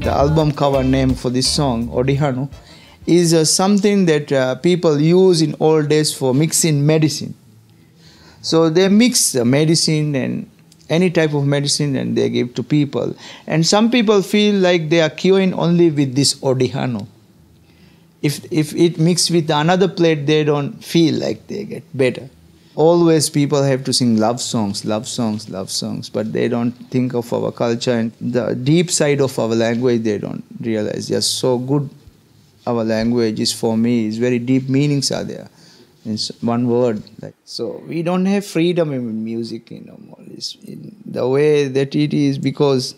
The album cover name for this song, Odihanu, is something that people use in old days for mixing medicine. So they mix the medicine and any type of medicine and they give to people. And some people feel like they are curing only with this Odihanu. If it mixed with another plate, they don't feel like they get better. Always people have to sing love songs, but they don't think of our culture and the deep side of our language they don't realize. Just so good our language is for me, is very deep meanings are there. It's one word. So we don't have freedom in music, more. It's in the way that it is because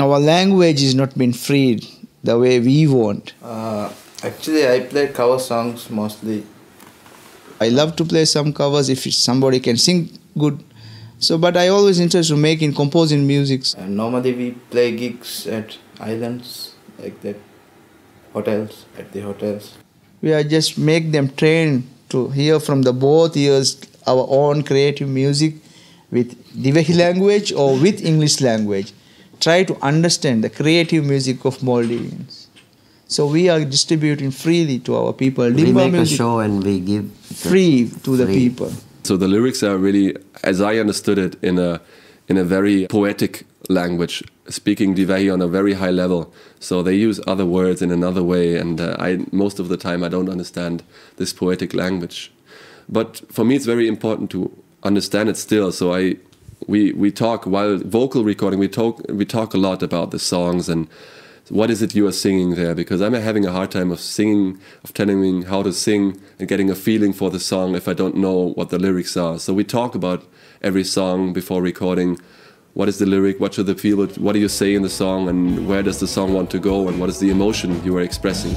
our language is not been freed the way we want. Actually, I play cover songs mostly. I love to play some covers if somebody can sing good. So, but I always interested in making, composing music. Normally we play gigs at islands like that, at the hotels. We are just make them train to hear from the both ears our own creative music with Divehi language or with English language. Try to understand the creative music of Maldivians. So we are distributing freely to our people. We Dinba make a show and we give free to the people. So the lyrics are really, as I understood it, in a very poetic language, speaking Divehi on a very high level. So they use other words in another way, and most of the time I don't understand this poetic language. But for me it's very important to understand it still. So we talk while vocal recording. We talk a lot about the songs and what is it you are singing there, because I'm having a hard time of singing, of telling me how to sing and getting a feeling for the song if I don't know what the lyrics are. So we talk about every song before recording. What is the lyric? What should the feel? What do you say in the song? And where does the song want to go? And what is the emotion you are expressing?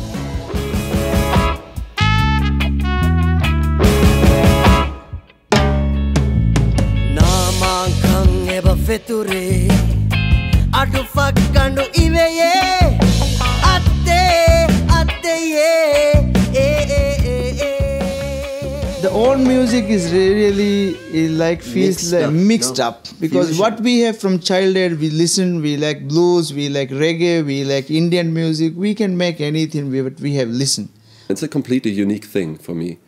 The old music is really feels mixed up because fusion. What we have from childhood, we listen, we like blues, we like reggae, we like Indian music. We can make anything we have listened. It's a completely unique thing for me.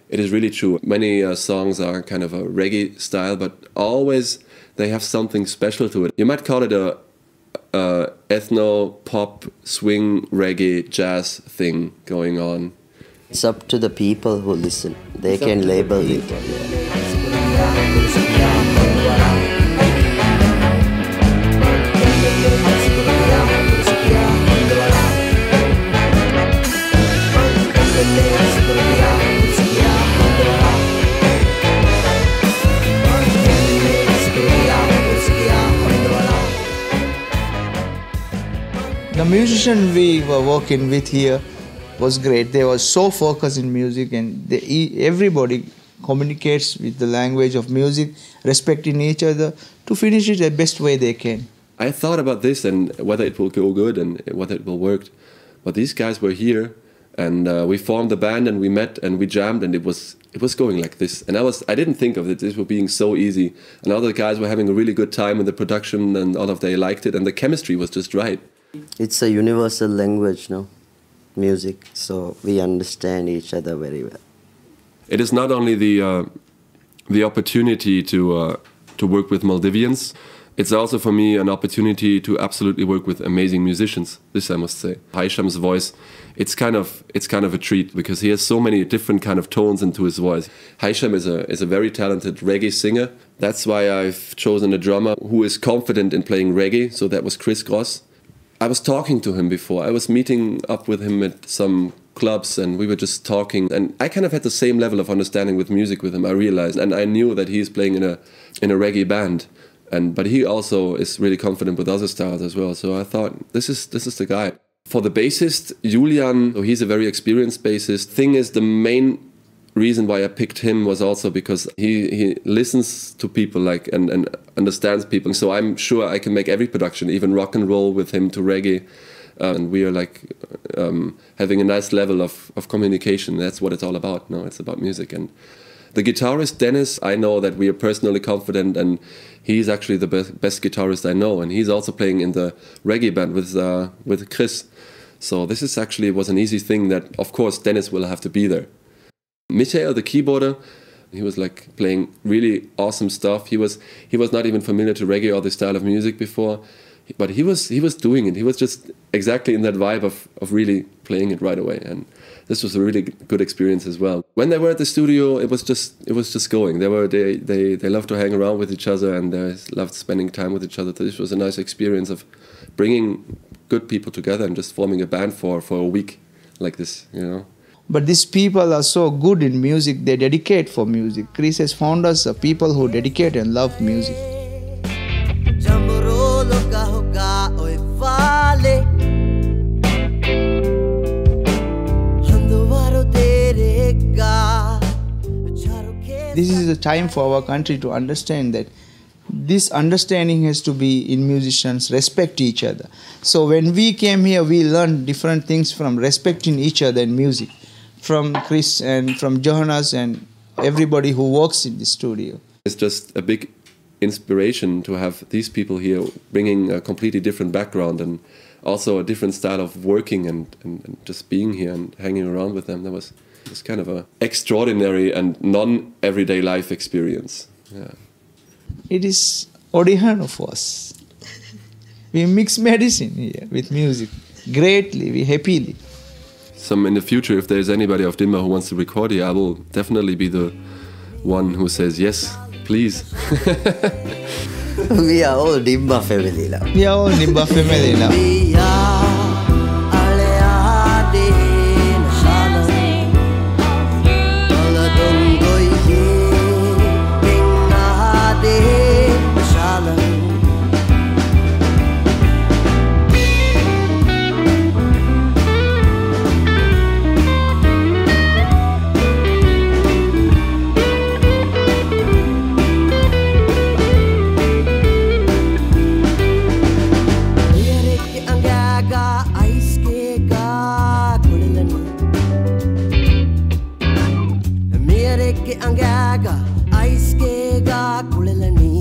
It is really true. Many songs are kind of a reggae style, but always they have something special to it. You might call it a ethno, pop, swing, reggae, jazz thing going on. It's up to the people who listen. They can label it. The musician we were working with here was great. They were so focused in music and everybody communicates with the language of music, respecting each other to finish it the best way they can. I thought about this and whether it will go good and whether it will work. But these guys were here and we formed a band and we met and we jammed and it was going like this. And I didn't think of it, this was being so easy. And all the guys were having a really good time in the production and all of they liked it and the chemistry was just right. It's a universal language, no? Music, so we understand each other very well. It is not only the opportunity to work with Maldivians, it's also for me an opportunity to absolutely work with amazing musicians. This I must say. Haisham's voice, it's kind of a treat because he has so many different kind of tones into his voice. Haisham is a very talented reggae singer. That's why I've chosen a drummer who is confident in playing reggae. So that was Chris Gross. I was talking to him before. I was meeting up with him at some clubs and we were just talking. And I kind of had the same level of understanding with music with him, I realized. And I knew that he's playing in a reggae band. But he also is really confident with other styles as well. So I thought, this is the guy. For the bassist, Julian, so he's a very experienced bassist. Thing is, the main reason why I picked him was also because he listens to people and understands people. So I'm sure I can make every production, even rock and roll with him to reggae. And we are having a nice level of communication. That's what it's all about. No, it's about music. And The guitarist Dennis, I know that we are personally confident, and he's actually the best guitarist I know, and he's also playing in the reggae band with Chris. So this is actually was an easy thing that, of course, Dennis will have to be there. Michael, the keyboarder, he was like playing really awesome stuff. He was not even familiar to reggae or this style of music before, but he was doing it. He was just exactly in that vibe of really playing it right away, and this was a really good experience as well. When they were at the studio, it was just going. They loved to hang around with each other, and they loved spending time with each other. This was a nice experience of bringing good people together and just forming a band for a week like this, you know. But these people are so good in music, they dedicate for music. Chris has found us people who dedicate and love music. This is the time for our country to understand that this understanding has to be in musicians, respect each other. So when we came here, we learned different things from respecting each other in music, from Chris and from Johannes and everybody who works in the studio. It's just a big inspiration to have these people here bringing a completely different background and also a different style of working and just being here and hanging around with them. That was kind of an extraordinary and non-everyday life experience. Yeah. It is Odihanu for us. We mix medicine here with music. Greatly, we happily. In the future, if there's anybody of Dinba who wants to record here, I will definitely be the one who says yes, please. We are all Dinba family now. We are all Dinba family now. Angaga, ice ke ga kulelani.